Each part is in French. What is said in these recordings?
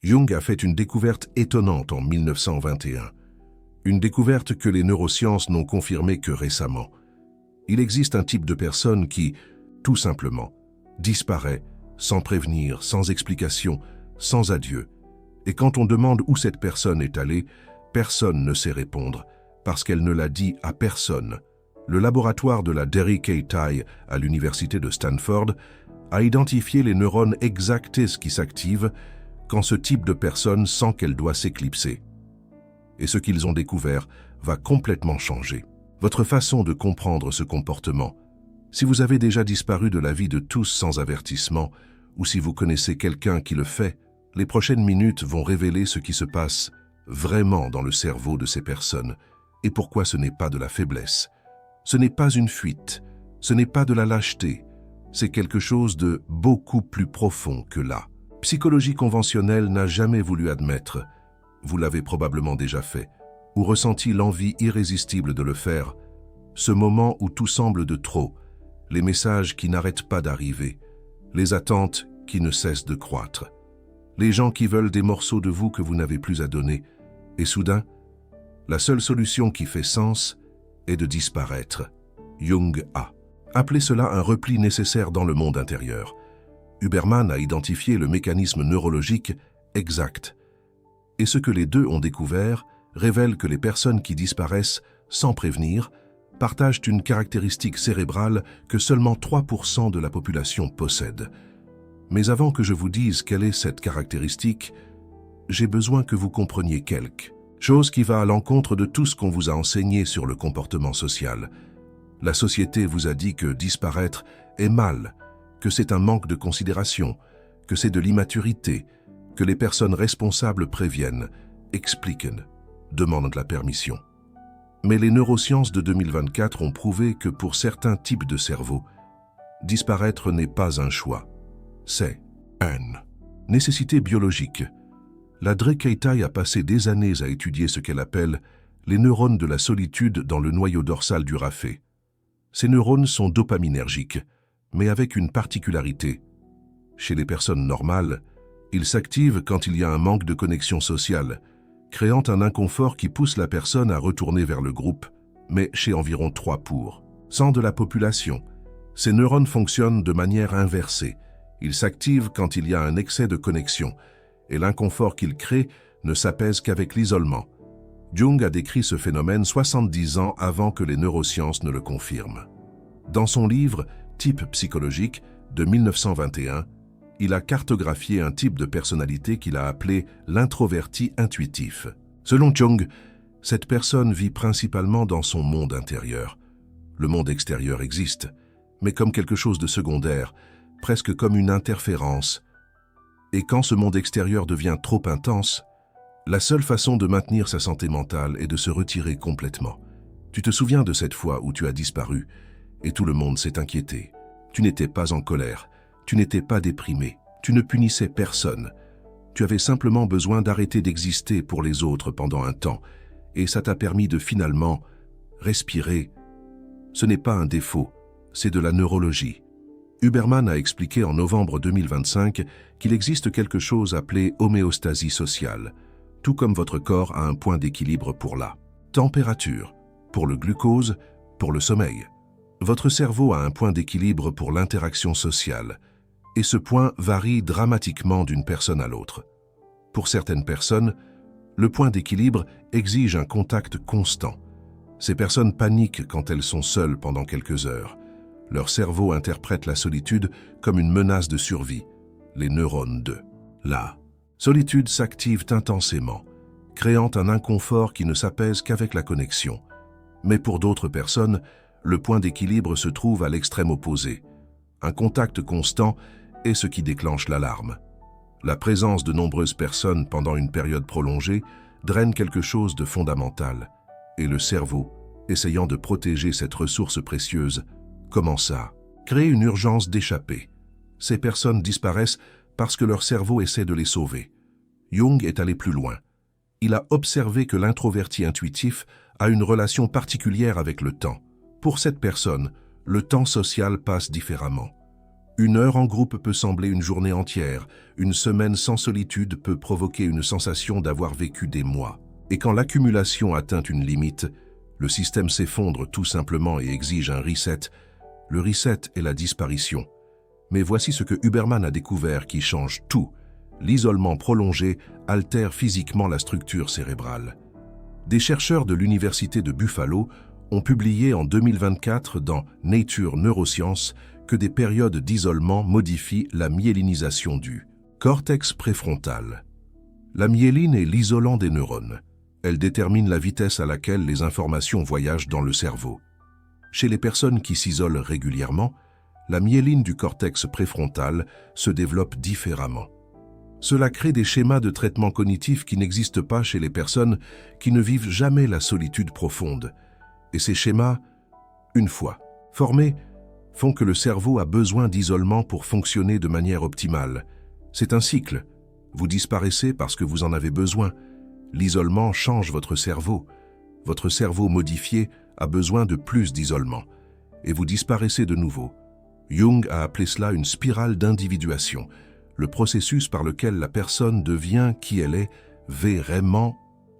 Jung a fait une découverte étonnante en 1921. Une découverte que les neurosciences n'ont confirmée que récemment. Il existe un type de personne qui, tout simplement, disparaît sans prévenir, sans explication, sans adieu. Et quand on demande où cette personne est allée, personne ne sait répondre, parce qu'elle ne l'a dit à personne. Le laboratoire de la Derry Keitai à l'université de Stanford a identifié les neurones exacts qui s'activent quand ce type de personne sent qu'elle doit s'éclipser. Et ce qu'ils ont découvert va complètement changer votre façon de comprendre ce comportement. Si vous avez déjà disparu de la vie de tous sans avertissement, ou si vous connaissez quelqu'un qui le fait, les prochaines minutes vont révéler ce qui se passe vraiment dans le cerveau de ces personnes et pourquoi ce n'est pas de la faiblesse. Ce n'est pas une fuite, ce n'est pas de la lâcheté, c'est quelque chose de beaucoup plus profond que là. Psychologie conventionnelle n'a jamais voulu admettre, vous l'avez probablement déjà fait, ou ressenti l'envie irrésistible de le faire, ce moment où tout semble de trop, les messages qui n'arrêtent pas d'arriver, les attentes qui ne cessent de croître, les gens qui veulent des morceaux de vous que vous n'avez plus à donner, et soudain, la seule solution qui fait sens est de disparaître. Jung a appelé cela un repli nécessaire dans le monde intérieur. Huberman a identifié le mécanisme neurologique exact. Et ce que les deux ont découvert révèle que les personnes qui disparaissent sans prévenir partagent une caractéristique cérébrale que seulement 3% de la population possède. Mais avant que je vous dise quelle est cette caractéristique, j'ai besoin que vous compreniez quelque chose qui va à l'encontre de tout ce qu'on vous a enseigné sur le comportement social. La société vous a dit que disparaître est mal, que c'est un manque de considération, que c'est de l'immaturité, que les personnes responsables préviennent, expliquent, demandent la permission. Mais les neurosciences de 2024 ont prouvé que pour certains types de cerveau, disparaître n'est pas un choix. C'est une nécessité biologique. La Derry Keitai a passé des années à étudier ce qu'elle appelle les neurones de la solitude dans le noyau dorsal du raphé. Ces neurones sont dopaminergiques, mais avec une particularité. Chez les personnes normales, ils s'activent quand il y a un manque de connexion sociale, créant un inconfort qui pousse la personne à retourner vers le groupe, mais chez environ 3% de la population, ces neurones fonctionnent de manière inversée. Ils s'activent quand il y a un excès de connexion, et l'inconfort qu'ils créent ne s'apaise qu'avec l'isolement. Jung a décrit ce phénomène 70 ans avant que les neurosciences ne le confirment. Dans son livre « Type psychologique » de 1921, il a cartographié un type de personnalité qu'il a appelé l'introverti intuitif. Selon Jung, cette personne vit principalement dans son monde intérieur. Le monde extérieur existe, mais comme quelque chose de secondaire, presque comme une interférence. Et quand ce monde extérieur devient trop intense, la seule façon de maintenir sa santé mentale est de se retirer complètement. Tu te souviens de cette fois où tu as disparu et tout le monde s'est inquiété. Tu n'étais pas en colère, tu n'étais pas déprimé, tu ne punissais personne. Tu avais simplement besoin d'arrêter d'exister pour les autres pendant un temps et ça t'a permis de finalement respirer. Ce n'est pas un défaut, c'est de la neurologie. Huberman a expliqué en novembre 2025 qu'il existe quelque chose appelé homéostasie sociale, tout comme votre corps a un point d'équilibre pour la température, pour le glucose, pour le sommeil. Votre cerveau a un point d'équilibre pour l'interaction sociale, et ce point varie dramatiquement d'une personne à l'autre. Pour certaines personnes, le point d'équilibre exige un contact constant. Ces personnes paniquent quand elles sont seules pendant quelques heures. Leur cerveau interprète la solitude comme une menace de survie. Les neurones de la solitude s'activent intensément, créant un inconfort qui ne s'apaise qu'avec la connexion. Mais pour d'autres personnes, le point d'équilibre se trouve à l'extrême opposé. Un contact constant est ce qui déclenche l'alarme. La présence de nombreuses personnes pendant une période prolongée draine quelque chose de fondamental, et le cerveau, essayant de protéger cette ressource précieuse, commence à créer une urgence d'échapper. Ces personnes disparaissent parce que leur cerveau essaie de les sauver. Jung est allé plus loin. Il a observé que l'introverti intuitif a une relation particulière avec le temps. Pour cette personne, le temps social passe différemment. Une heure en groupe peut sembler une journée entière, une semaine sans solitude peut provoquer une sensation d'avoir vécu des mois. Et quand l'accumulation atteint une limite, le système s'effondre tout simplement et exige un reset. Le reset est la disparition. Mais voici ce que Huberman a découvert qui change tout. L'isolement prolongé altère physiquement la structure cérébrale. Des chercheurs de l'Université de Buffalo ont publié en 2024 dans Nature Neurosciences que des périodes d'isolement modifient la myélinisation du cortex préfrontal. La myéline est l'isolant des neurones. Elle détermine la vitesse à laquelle les informations voyagent dans le cerveau. Chez les personnes qui s'isolent régulièrement, la myéline du cortex préfrontal se développe différemment. Cela crée des schémas de traitement cognitif qui n'existent pas chez les personnes qui ne vivent jamais la solitude profonde. Et ces schémas, une fois formés, font que le cerveau a besoin d'isolement pour fonctionner de manière optimale. C'est un cycle. Vous disparaissez parce que vous en avez besoin. L'isolement change votre cerveau. Votre cerveau modifié a besoin de plus d'isolement. Et vous disparaissez de nouveau. Jung a appelé cela une spirale d'individuation, le processus par lequel la personne devient qui elle est vraiment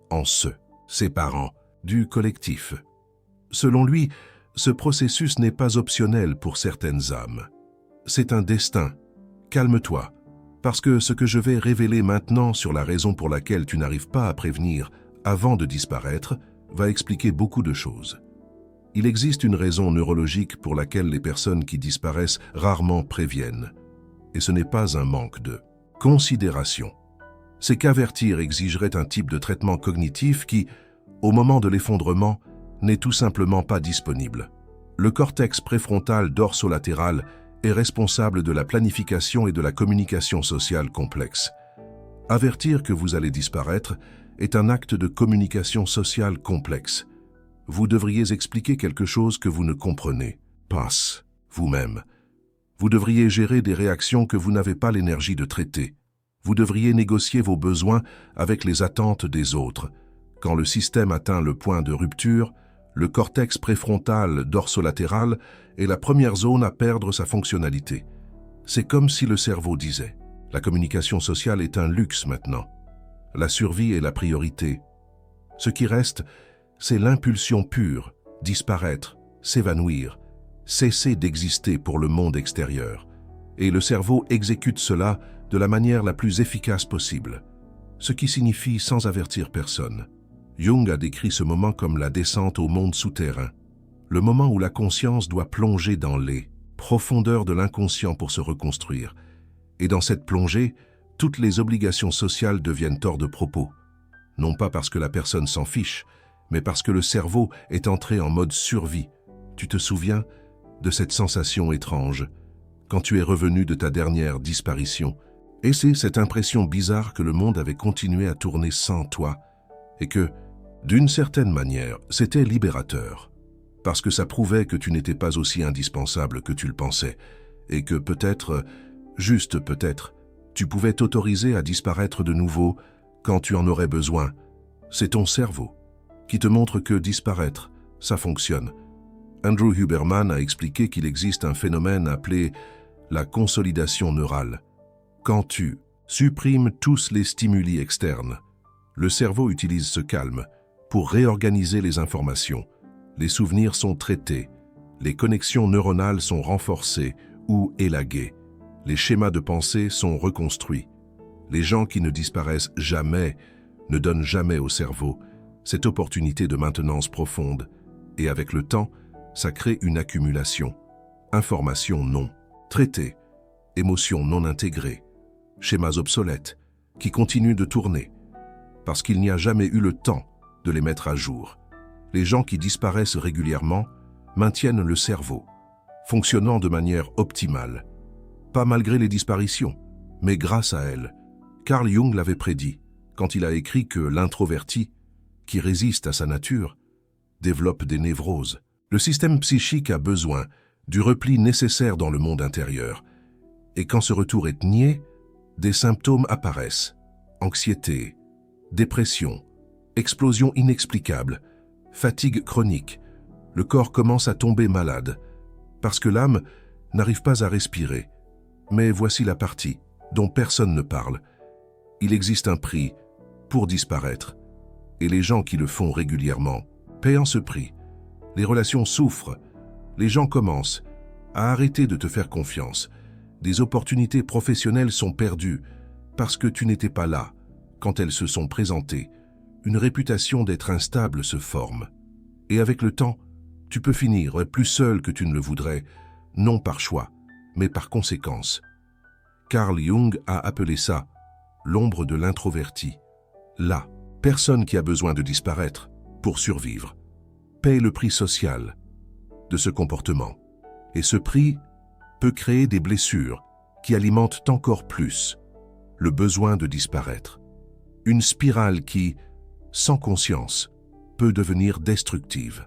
en se séparant du collectif. Selon lui, ce processus n'est pas optionnel pour certaines âmes. C'est un destin. Calme-toi, parce que ce que je vais révéler maintenant sur la raison pour laquelle tu n'arrives pas à prévenir avant de disparaître va expliquer beaucoup de choses. Il existe une raison neurologique pour laquelle les personnes qui disparaissent rarement préviennent. Et ce n'est pas un manque de considération. C'est qu'avertir exigerait un type de traitement cognitif qui, au moment de l'effondrement, n'est tout simplement pas disponible. Le cortex préfrontal dorsolatéral est responsable de la planification et de la communication sociale complexe. Avertir que vous allez disparaître est un acte de communication sociale complexe. Vous devriez expliquer quelque chose que vous ne comprenez pas vous-même. Vous devriez gérer des réactions que vous n'avez pas l'énergie de traiter. Vous devriez négocier vos besoins avec les attentes des autres. Quand le système atteint le point de rupture, le cortex préfrontal dorsolatéral est la première zone à perdre sa fonctionnalité. C'est comme si le cerveau disait « La communication sociale est un luxe maintenant. La survie est la priorité. Ce qui reste, c'est l'impulsion pure, disparaître, s'évanouir, cesser d'exister pour le monde extérieur. Et le cerveau exécute cela de la manière la plus efficace possible, ce qui signifie sans avertir personne. Jung a décrit ce moment comme la descente au monde souterrain, le moment où la conscience doit plonger dans les profondeurs de l'inconscient pour se reconstruire. Et dans cette plongée, toutes les obligations sociales deviennent hors de propos. Non pas parce que la personne s'en fiche, mais parce que le cerveau est entré en mode survie. Tu te souviens de cette sensation étrange, quand tu es revenu de ta dernière disparition. Et c'est cette impression bizarre que le monde avait continué à tourner sans toi, et que, d'une certaine manière, c'était libérateur, parce que ça prouvait que tu n'étais pas aussi indispensable que tu le pensais, et que peut-être, juste peut-être, tu pouvais t'autoriser à disparaître de nouveau quand tu en aurais besoin. C'est ton cerveau qui te montre que disparaître, ça fonctionne. Andrew Huberman a expliqué qu'il existe un phénomène appelé la consolidation neurale. Quand tu supprimes tous les stimuli externes, le cerveau utilise ce calme pour réorganiser les informations. Les souvenirs sont traités, les connexions neuronales sont renforcées ou élaguées, les schémas de pensée sont reconstruits. Les gens qui ne disparaissent jamais ne donnent jamais au cerveau cette opportunité de maintenance profonde, et avec le temps, ça crée une accumulation. Informations non traitées, émotions non intégrées, schémas obsolètes qui continuent de tourner, parce qu'il n'y a jamais eu le temps de les mettre à jour. Les gens qui disparaissent régulièrement maintiennent le cerveau, fonctionnant de manière optimale. Pas malgré les disparitions, mais grâce à elles. Carl Jung l'avait prédit quand il a écrit que l'introverti, qui résiste à sa nature, développe des névroses. Le système psychique a besoin du repli nécessaire dans le monde intérieur. Et quand ce retour est nié, des symptômes apparaissent. Anxiété, dépression, explosion inexplicable, fatigue chronique. Le corps commence à tomber malade, parce que l'âme n'arrive pas à respirer Mais voici la partie dont personne ne parle. Il existe un prix pour disparaître, et les gens qui le font régulièrement payent ce prix. Les relations souffrent, les gens commencent à arrêter de te faire confiance. Des opportunités professionnelles sont perdues parce que tu n'étais pas là quand elles se sont présentées. Une réputation d'être instable se forme. Et avec le temps, tu peux finir plus seul que tu ne le voudrais, non par choix, mais par conséquence. Carl Jung a appelé ça l'ombre de l'introverti. La personne qui a besoin de disparaître pour survivre paye le prix social de ce comportement. Et ce prix peut créer des blessures qui alimentent encore plus le besoin de disparaître. Une spirale qui, sans conscience, peut devenir destructive.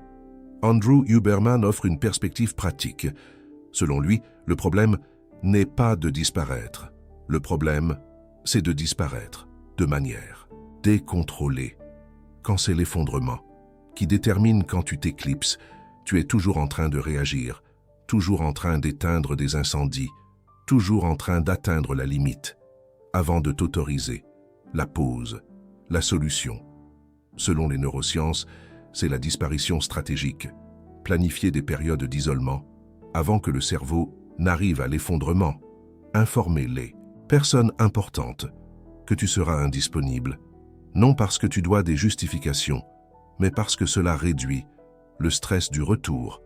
Andrew Huberman offre une perspective pratique. Selon lui, le problème n'est pas de disparaître. Le problème, c'est de disparaître de manière décontrôlée. Quand c'est l'effondrement qui détermine quand tu t'éclipses, tu es toujours en train de réagir, toujours en train d'éteindre des incendies, toujours en train d'atteindre la limite, avant de t'autoriser la pause, la solution. Selon les neurosciences, c'est la disparition stratégique, planifier des périodes d'isolement avant que le cerveau n'arrive à l'effondrement. Informer les personnes importantes que tu seras indisponible, non parce que tu dois des justifications, mais parce que cela réduit le stress du retour.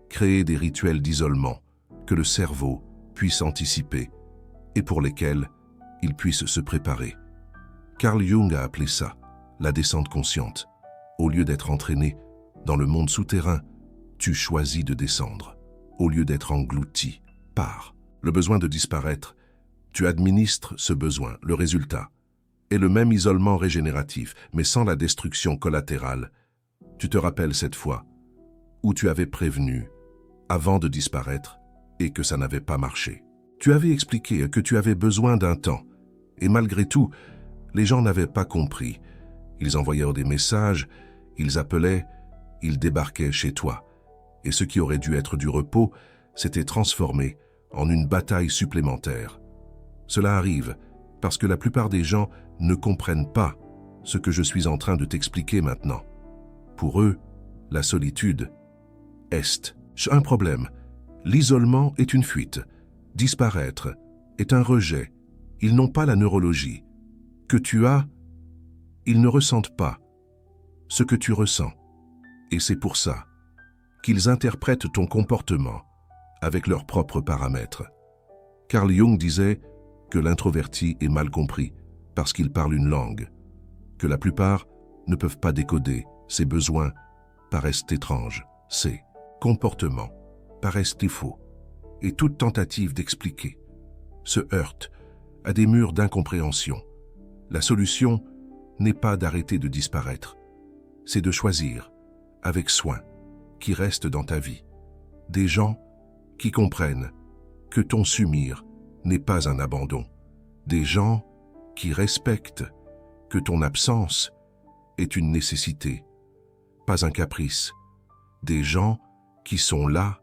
Créer des rituels d'isolement que le cerveau puisse anticiper et pour lesquels il puisse se préparer. Carl Jung a appelé ça la descente consciente. Au lieu d'être entraîné dans le monde souterrain, tu choisis de descendre. Au lieu d'être englouti par le besoin de disparaître, tu administres ce besoin. Le résultat est le même isolement régénératif, mais sans la destruction collatérale. Tu te rappelles cette fois où tu avais prévenu avant de disparaître et que ça n'avait pas marché. Tu avais expliqué que tu avais besoin d'un temps, et malgré tout, les gens n'avaient pas compris. Ils envoyaient des messages, ils appelaient, ils débarquaient chez toi. Et ce qui aurait dû être du repos s'était transformé en une bataille supplémentaire. Cela arrive parce que la plupart des gens ne comprennent pas ce que je suis en train de t'expliquer maintenant. Pour eux, la solitude est un problème. L'isolement est une fuite. Disparaître est un rejet. Ils n'ont pas la neurologie que tu as. Ils ne ressentent pas ce que tu ressens. Et c'est pour ça qu'ils interprètent ton comportement avec leurs propres paramètres. Carl Jung disait que l'introverti est mal compris parce qu'il parle une langue, que la plupart ne peuvent pas décoder. Ses besoins paraissent étranges, ses comportements paraissent faux, et toute tentative d'expliquer se heurte à des murs d'incompréhension. La solution n'est pas d'arrêter de disparaître, c'est de choisir, avec soin, qui reste dans ta vie, des gens qui comprennent que ton sumir n'est pas un abandon, des gens qui respectent que ton absence est une nécessité, pas un caprice, des gens qui sont là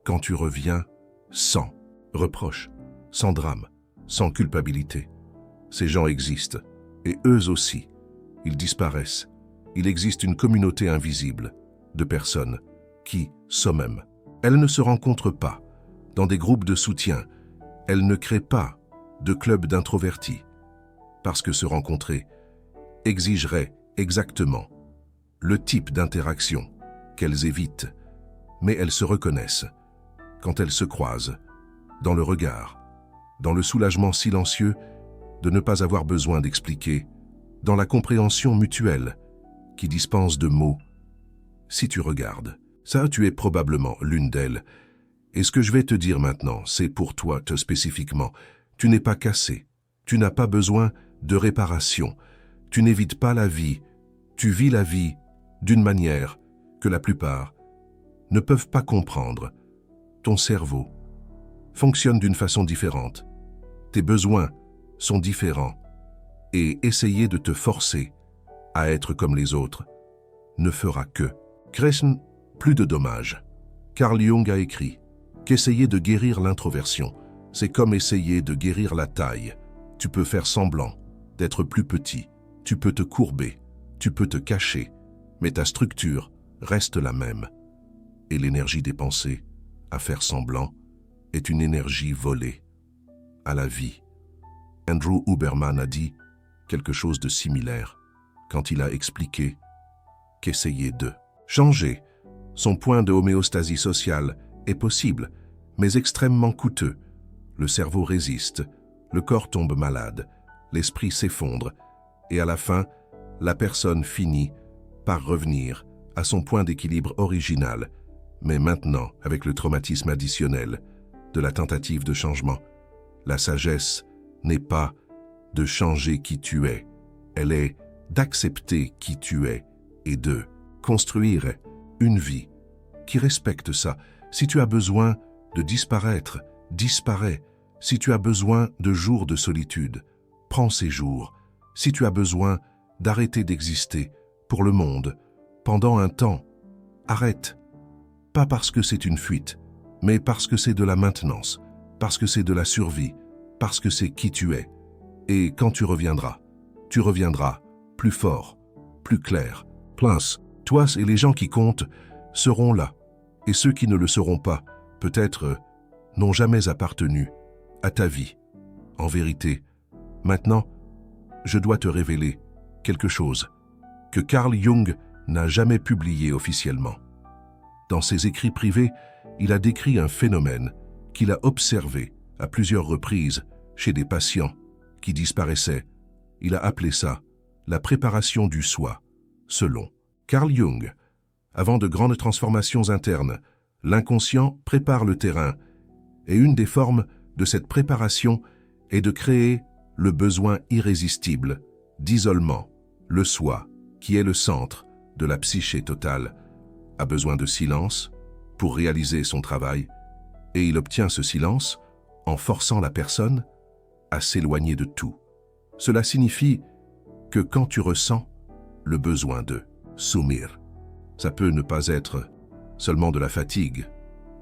quand tu reviens sans reproche, sans drame, sans culpabilité. Ces gens existent, et eux aussi, ils disparaissent. Il existe une communauté invisible de personnes qui somment. Elles ne se rencontrent pas dans des groupes de soutien. Elles ne créent pas de clubs d'introvertis, parce que se rencontrer exigerait exactement le type d'interaction qu'elles évitent, mais elles se reconnaissent quand elles se croisent, dans le regard, dans le soulagement silencieux de ne pas avoir besoin d'expliquer, dans la compréhension mutuelle qui dispense de mots. Si tu regardes, ça tu es probablement l'une d'elles. Et ce que je vais te dire maintenant, c'est pour toi spécifiquement. Tu n'es pas cassé, tu n'as pas besoin de réparation, tu n'évites pas la vie, tu vis la vie d'une manière que la plupart ne peuvent pas comprendre. Ton cerveau fonctionne d'une façon différente, tes besoins sont différents, et essayer de te forcer à être comme les autres ne fera que créer plus de dommages. Carl Jung a écrit qu'essayer de guérir l'introversion C'est comme essayer de guérir la taille. Tu peux faire semblant d'être plus petit, tu peux te courber, tu peux te cacher, mais ta structure reste la même. Et l'énergie dépensée à faire semblant est une énergie volée à la vie. Andrew Huberman a dit quelque chose de similaire quand il a expliqué qu'essayer de changer son point de homéostasie sociale est possible, mais extrêmement coûteux. Le cerveau résiste, le corps tombe malade, l'esprit s'effondre, et à la fin, la personne finit par revenir à son point d'équilibre original, mais maintenant avec le traumatisme additionnel de la tentative de changement. La sagesse n'est pas de changer qui tu es, elle est d'accepter qui tu es et de construire une vie qui respecte ça. Si tu as besoin de disparaître, disparais. Si tu as besoin de jours de solitude, prends ces jours. Si tu as besoin d'arrêter d'exister pour le monde pendant un temps, arrête. Pas parce que c'est une fuite, mais parce que c'est de la maintenance, parce que c'est de la survie, parce que c'est qui tu es. Et quand tu reviendras plus fort, plus clair. Plus, toi et les gens qui comptent seront là. Et ceux qui ne le seront pas, peut-être, n'ont jamais appartenu à ta vie. En vérité, maintenant, je dois te révéler quelque chose que Carl Jung n'a jamais publié officiellement. Dans ses écrits privés, il a décrit un phénomène qu'il a observé à plusieurs reprises chez des patients qui disparaissaient. Il a appelé ça la préparation du soi, selon Carl Jung. Avant de grandes transformations internes, l'inconscient prépare le terrain, et une des formes de cette préparation est de créer le besoin irrésistible d'isolement. Le soi, qui est le centre de la psyché totale, a besoin de silence pour réaliser son travail, et il obtient ce silence en forçant la personne à s'éloigner de tout. Cela signifie que quand tu ressens le besoin de s'ouvrir, ça peut ne pas être seulement de la fatigue.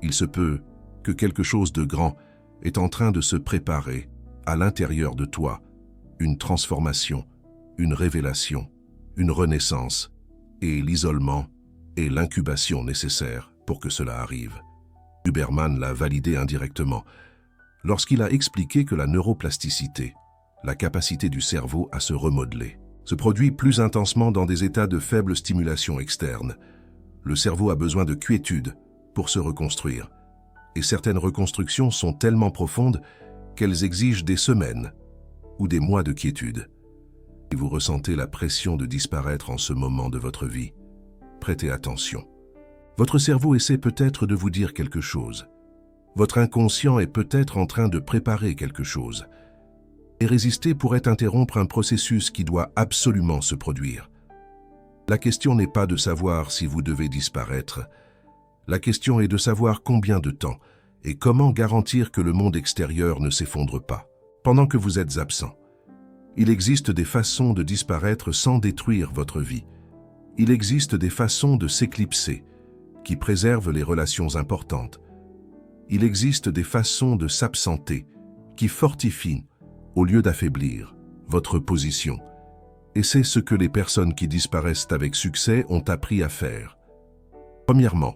Il se peut que quelque chose de grand est en train de se préparer à l'intérieur de toi, une transformation, une révélation, une renaissance, et l'isolement est l'incubation nécessaire pour que cela arrive. Huberman l'a validé indirectement lorsqu'il a expliqué que la neuroplasticité, la capacité du cerveau à se remodeler, se produit plus intensement dans des états de faible stimulation externe. Le cerveau a besoin de quiétude pour se reconstruire, et certaines reconstructions sont tellement profondes qu'elles exigent des semaines ou des mois de quiétude. Si vous ressentez la pression de disparaître en ce moment de votre vie, prêtez attention. Votre cerveau essaie peut-être de vous dire quelque chose. Votre inconscient est peut-être en train de préparer quelque chose. Et résister pourrait interrompre un processus qui doit absolument se produire. La question n'est pas de savoir si vous devez disparaître. La question est de savoir combien de temps et comment garantir que le monde extérieur ne s'effondre pas pendant que vous êtes absent. Il existe des façons de disparaître sans détruire votre vie. Il existe des façons de s'éclipser qui préservent les relations importantes. Il existe des façons de s'absenter qui fortifient au lieu d'affaiblir votre position. Et c'est ce que les personnes qui disparaissent avec succès ont appris à faire. Premièrement,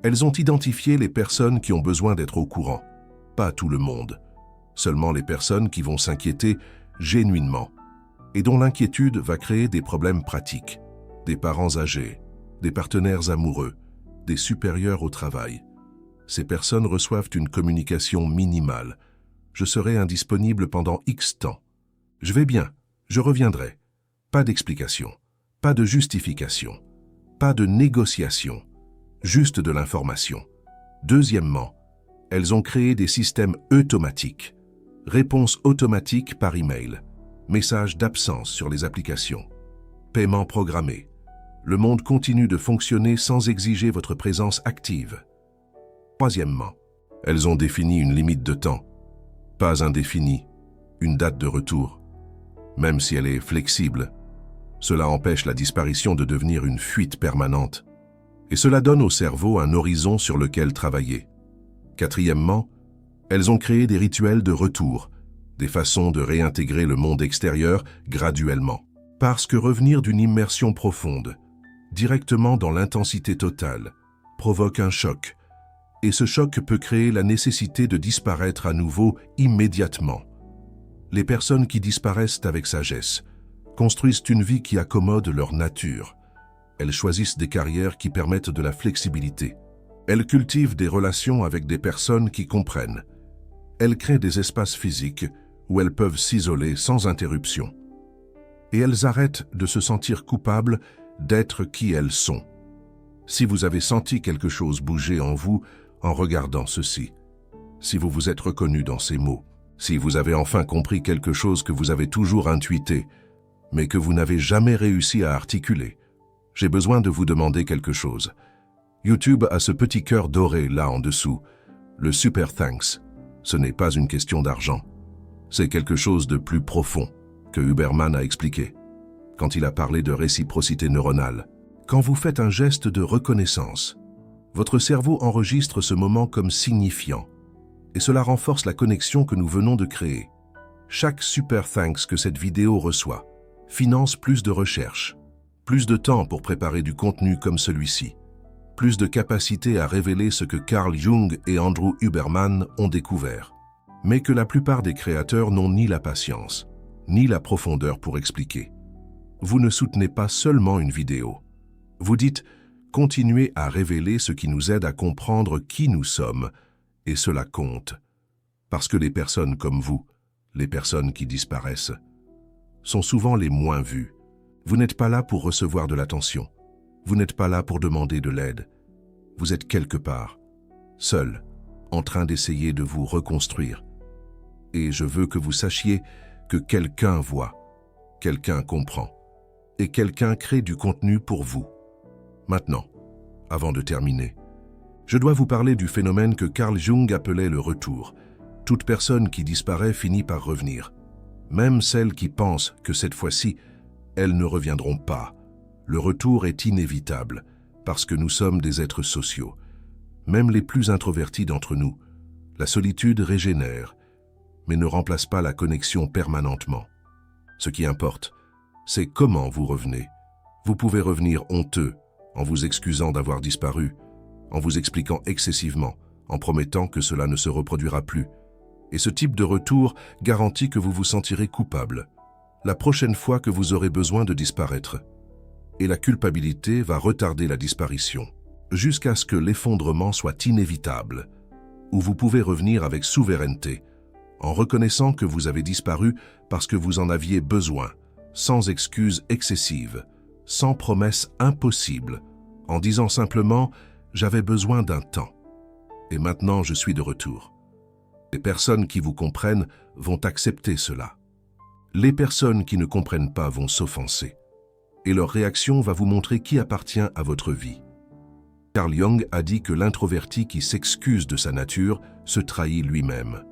elles ont identifié les personnes qui ont besoin d'être au courant. Pas tout le monde. Seulement les personnes qui vont s'inquiéter genuinement et dont l'inquiétude va créer des problèmes pratiques. Des parents âgés, des partenaires amoureux, des supérieurs au travail. Ces personnes reçoivent une communication minimale. Je serai indisponible pendant X temps. Je vais bien, je reviendrai. Pas d'explication, pas de justification, pas de négociation, juste de l'information. Deuxièmement, elles ont créé des systèmes automatiques. Réponse automatique par email, message d'absence sur les applications, paiement programmé. Le monde continue de fonctionner sans exiger votre présence active. Troisièmement, elles ont défini une limite de temps, pas indéfinie, une date de retour. Même si elle est flexible, cela empêche la disparition de devenir une fuite permanente. Et cela donne au cerveau un horizon sur lequel travailler. Quatrièmement, Elles ont créé des rituels de retour, des façons de réintégrer le monde extérieur graduellement. Parce que revenir d'une immersion profonde, directement dans l'intensité totale, provoque un choc, et ce choc peut créer la nécessité de disparaître à nouveau immédiatement. Les personnes qui disparaissent avec sagesse construisent une vie qui accommode leur nature. Elles choisissent des carrières qui permettent de la flexibilité. Elles cultivent des relations avec des personnes qui comprennent. Elles créent des espaces physiques où elles peuvent s'isoler sans interruption. Et elles arrêtent de se sentir coupables d'être qui elles sont. Si vous avez senti quelque chose bouger en vous en regardant ceci, si vous vous êtes reconnu dans ces mots, si vous avez enfin compris quelque chose que vous avez toujours intuité, mais que vous n'avez jamais réussi à articuler, j'ai besoin de vous demander quelque chose. YouTube a ce petit cœur doré là en dessous, le Super Thanks. Ce n'est pas une question d'argent. C'est quelque chose de plus profond que Huberman a expliqué quand il a parlé de réciprocité neuronale. Quand vous faites un geste de reconnaissance, votre cerveau enregistre ce moment comme signifiant et cela renforce la connexion que nous venons de créer. Chaque Super Thanks que cette vidéo reçoit finance plus de recherches, plus de temps pour préparer du contenu comme celui-ci, plus de capacité à révéler ce que Carl Jung et Andrew Huberman ont découvert, mais que la plupart des créateurs n'ont ni la patience, ni la profondeur pour expliquer. Vous ne soutenez pas seulement une vidéo. Vous dites « Continuez à révéler ce qui nous aide à comprendre qui nous sommes » et cela compte. Parce que les personnes comme vous, les personnes qui disparaissent, sont souvent les moins vues. Vous n'êtes pas là pour recevoir de l'attention. Vous n'êtes pas là pour demander de l'aide. Vous êtes quelque part, seul, en train d'essayer de vous reconstruire. Et je veux que vous sachiez que quelqu'un voit, quelqu'un comprend, et quelqu'un crée du contenu pour vous. Maintenant, avant de terminer, je dois vous parler du phénomène que Carl Jung appelait le retour. Toute personne qui disparaît finit par revenir. Même celles qui pensent que cette fois-ci, elles ne reviendront pas. Le retour est inévitable, parce que nous sommes des êtres sociaux. Même les plus introvertis d'entre nous, la solitude régénère, mais ne remplace pas la connexion permanemment. Ce qui importe, c'est comment vous revenez. Vous pouvez revenir honteux, en vous excusant d'avoir disparu, en vous expliquant excessivement, en promettant que cela ne se reproduira plus. Et ce type de retour garantit que vous vous sentirez coupable la prochaine fois que vous aurez besoin de disparaître. Et la culpabilité va retarder la disparition, jusqu'à ce que l'effondrement soit inévitable, où vous pouvez revenir avec souveraineté, en reconnaissant que vous avez disparu parce que vous en aviez besoin, sans excuses excessives, sans promesses impossibles, en disant simplement « j'avais besoin d'un temps, et maintenant je suis de retour ». Les personnes qui vous comprennent vont accepter cela. Les personnes qui ne comprennent pas vont s'offenser, et leur réaction va vous montrer qui appartient à votre vie. Carl Jung a dit que l'introverti qui s'excuse de sa nature se trahit lui-même.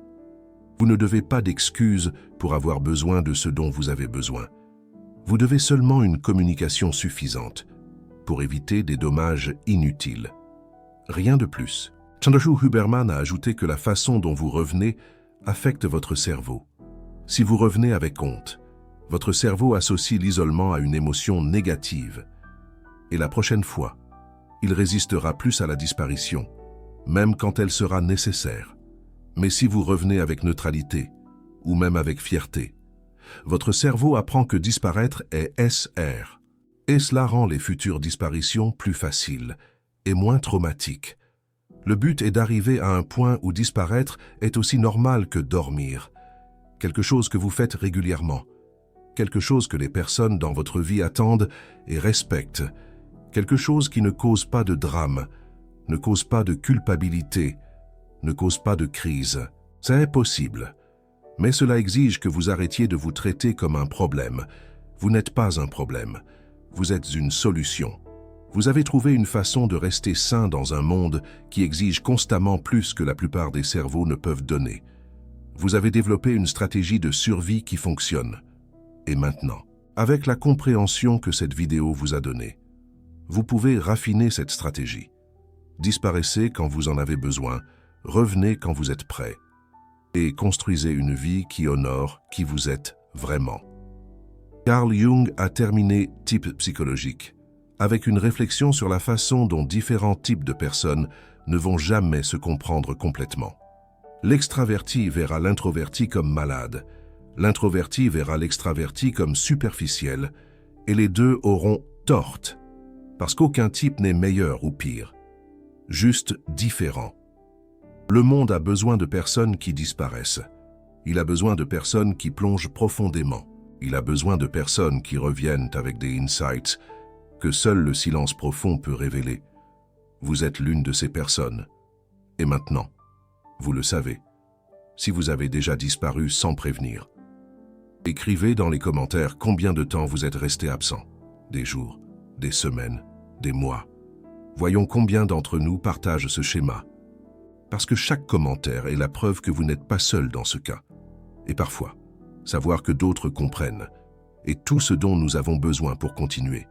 Vous ne devez pas d'excuses pour avoir besoin de ce dont vous avez besoin. Vous devez seulement une communication suffisante pour éviter des dommages inutiles. Rien de plus. Andrew Huberman a ajouté que la façon dont vous revenez affecte votre cerveau. Si vous revenez avec honte, votre cerveau associe l'isolement à une émotion négative. Et la prochaine fois, il résistera plus à la disparition, même quand elle sera nécessaire. Mais si vous revenez avec neutralité, ou même avec fierté, votre cerveau apprend que disparaître est SR. Et cela rend les futures disparitions plus faciles et moins traumatiques. Le but est d'arriver à un point où disparaître est aussi normal que dormir. Quelque chose que vous faites régulièrement. Quelque chose que les personnes dans votre vie attendent et respectent. Quelque chose qui ne cause pas de drame, ne cause pas de culpabilité, ne cause pas de crise. C'est possible. Mais cela exige que vous arrêtiez de vous traiter comme un problème. Vous n'êtes pas un problème. Vous êtes une solution. Vous avez trouvé une façon de rester sain dans un monde qui exige constamment plus que la plupart des cerveaux ne peuvent donner. Vous avez développé une stratégie de survie qui fonctionne. Et maintenant, avec la compréhension que cette vidéo vous a donnée, vous pouvez raffiner cette stratégie. Disparaissez quand vous en avez besoin, revenez quand vous êtes prêt. et construisez une vie qui honore qui vous êtes vraiment. Carl Jung a terminé Type psychologique avec une réflexion sur la façon dont différents types de personnes ne vont jamais se comprendre complètement. L'extraverti verra l'introverti comme malade, l'introverti verra l'extraverti comme superficiel, et les deux auront tort, parce qu'aucun type n'est meilleur ou pire, juste différent. Le monde a besoin de personnes qui disparaissent. Il a besoin de personnes qui plongent profondément. Il a besoin de personnes qui reviennent avec des insights que seul le silence profond peut révéler. Vous êtes l'une de ces personnes. Et maintenant, vous le savez, si vous avez déjà disparu sans prévenir. Écrivez dans les commentaires combien de temps vous êtes resté absent. Des jours, des semaines, des mois. Voyons combien d'entre nous partagent ce schéma. Parce que chaque commentaire est la preuve que vous n'êtes pas seul dans ce cas. Et parfois, savoir que d'autres comprennent est tout ce dont nous avons besoin pour continuer.